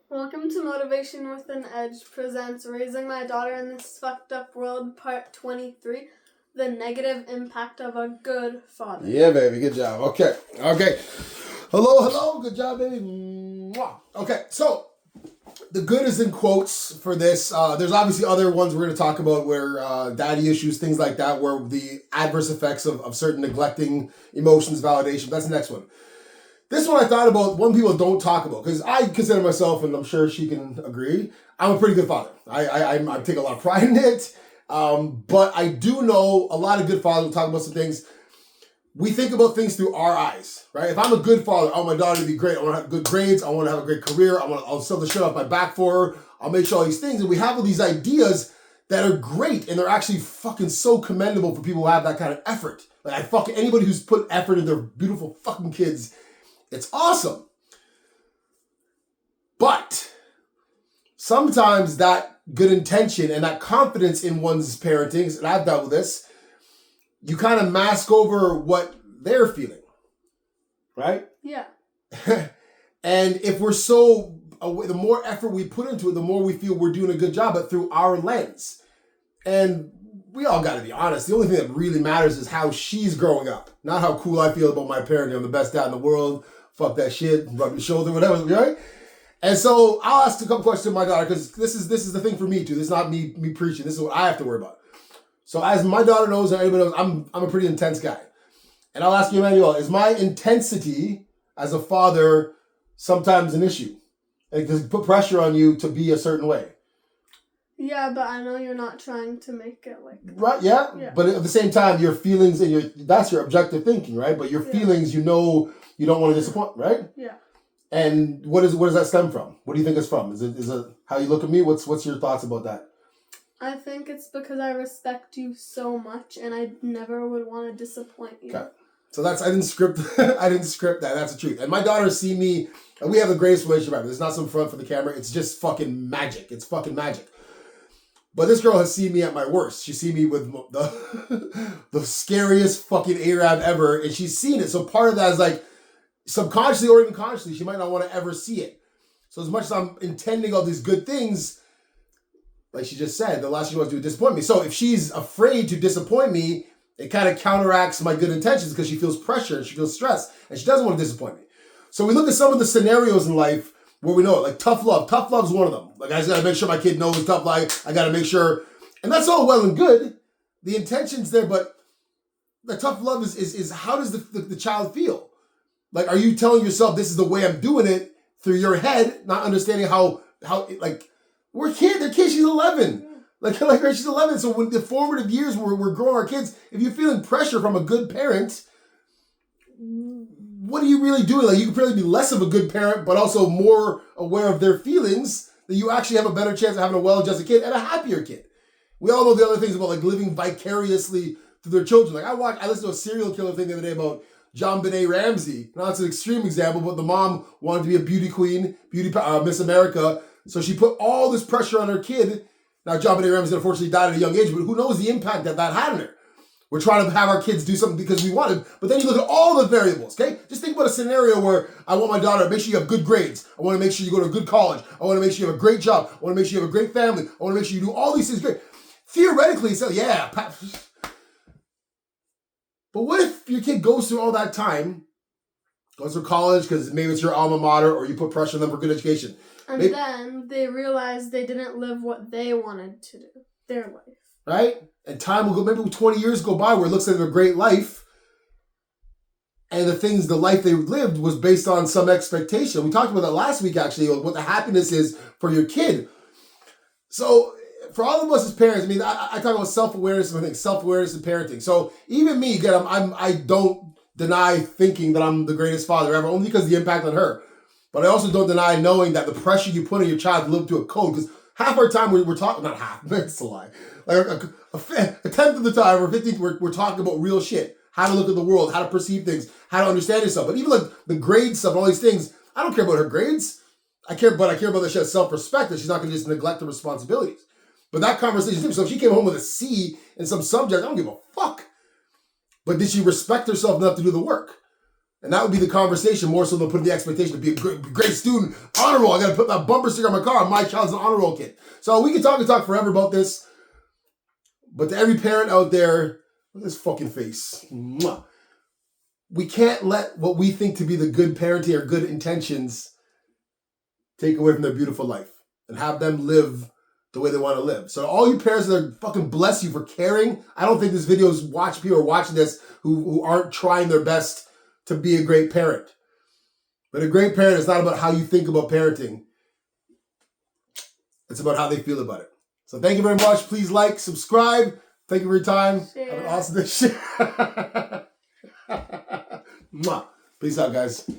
Welcome to Motivation with an Edge presents Raising My Daughter in This Fucked Up World, Part 23, The Negative Impact of a Good Father. Yeah, baby. Good job. Okay. Hello. Good job, baby. Okay, so the good is in quotes for this. There's obviously other ones we're going to talk about where daddy issues, things like that, where the adverse effects of certain neglecting emotions, validation. That's the next one. This one I thought about, one people don't talk about, because I consider myself, and I'm sure she can agree, I'm a pretty good father. I take a lot of pride in it, but I do know a lot of good fathers will talk about some things. We think about things through our eyes, right? If I'm a good father, I want my daughter to be great. I want to have good grades. I want to have a great career. I'll sell the shit off my back for her. I'll make sure all these things. And we have all these ideas that are great, and they're actually fucking so commendable for people who have that kind of effort. Like anybody who's put effort in their beautiful fucking kids, it's awesome. But sometimes that good intention and that confidence in one's parenting, and I've dealt with this, you kind of mask over what they're feeling, right? Yeah. And if we're so, the more effort we put into it, the more we feel we're doing a good job, but through our lens. And we all got to be honest. The only thing that really matters is how she's growing up, not how cool I feel about my parenting. I'm the best dad in the world. Fuck that shit. Rub your shoulder, whatever, right? And so I'll ask a couple questions to my daughter, because this is the thing for me too. This is not me preaching. This is what I have to worry about. So as my daughter knows, and anybody knows, I'm a pretty intense guy. And I'll ask you, Emmanuel, is my intensity as a father sometimes an issue? Like, does it put pressure on you to be a certain way? Yeah, but I know you're not trying to make it like... Right, yeah. But at the same time, your feelings and that's your objective thinking, right? But your feelings, you know, you don't want to disappoint, right? Yeah. And what does that stem from? What do you think it's from? Is it how you look at me? What's your thoughts about that? I think it's because I respect you so much, and I never would want to disappoint you. Okay. So I didn't script that. That's the truth. And my daughters see me, and we have the greatest relationship ever. There's not some front for the camera. It's just fucking magic. It's fucking magic. But this girl has seen me at my worst. She's seen me with the scariest fucking Arab ever, and she's seen it. So part of that is like, subconsciously or even consciously, she might not want to ever see it. So as much as I'm intending all these good things, like she just said, the last thing she wants to do is disappoint me. So if she's afraid to disappoint me, it kind of counteracts my good intentions because she feels pressure and she feels stress and she doesn't want to disappoint me. So we look at some of the scenarios in life where we know it, like tough love. Tough love is one of them. Like, I just got to make sure my kid knows tough life. I got to make sure, and that's all well and good. The intention's there, but the tough love is how does the child feel? Like, are you telling yourself this is the way I'm doing it through your head, not understanding how like, they're kids, she's 11. Like she's 11. So when the formative years where we're growing our kids, if you're feeling pressure from a good parent, what are you really doing? Like, you could probably be less of a good parent, but also more aware of their feelings, that you actually have a better chance of having a well-adjusted kid and a happier kid. We all know the other things about like living vicariously through their children. Like I listened to a serial killer thing the other day about John Benet Ramsey. Now it's an extreme example, but the mom wanted to be a beauty queen, Miss America. So she put all this pressure on her kid. Now John Benet Ramsey unfortunately died at a young age, but who knows the impact that had on her. We're trying to have our kids do something because we want it, but then you look at all the variables, okay? Just think about a scenario where I want my daughter, make sure you have good grades. I want to make sure you go to a good college. I want to make sure you have a great job. I want to make sure you have a great family. I want to make sure you do all these things great. Theoretically, so yeah. But what if your kid goes through all that time, goes through college because maybe it's your alma mater or you put pressure on them for good education. And then they realize they didn't live what they wanted to do, their life. Right? And time will go, maybe 20 years go by where it looks like a great life. And the life they lived was based on some expectation. We talked about that last week, actually, what the happiness is for your kid. So for all of us as parents, I mean, I talk about self-awareness and self-awareness and parenting. So even me, again, I don't deny thinking that I'm the greatest father ever, only because of the impact on her. But I also don't deny knowing that the pressure you put on your child to live to a code, because half our time we're talking, not half, that's a lie. Like a tenth of the time or 15th, we're talking about real shit. How to look at the world, how to perceive things, how to understand yourself. But even like the grade stuff, all these things, I don't care about her grades. I care about that she has self-respect, that she's not going to just neglect her responsibilities. But that conversation is different. So if she came home with a C in some subject, I don't give a fuck. But did she respect herself enough to do the work? And that would be the conversation more so than putting the expectation to be a great student. Honor roll. I got to put that bumper sticker on my car. My child's an honor roll kid. So we can talk and talk forever about this. But to every parent out there, look at this fucking face. Mwah. We can't let what we think to be the good parenting or good intentions take away from their beautiful life and have them live the way they want to live. So all you parents that are fucking bless you for caring. I don't think this video is people are watching this who aren't trying their best to be a great parent. But a great parent is not about how you think about parenting. It's about how they feel about it. So thank you very much. Please like, subscribe. Thank you for your time. Share. Have an awesome day. Peace out, guys.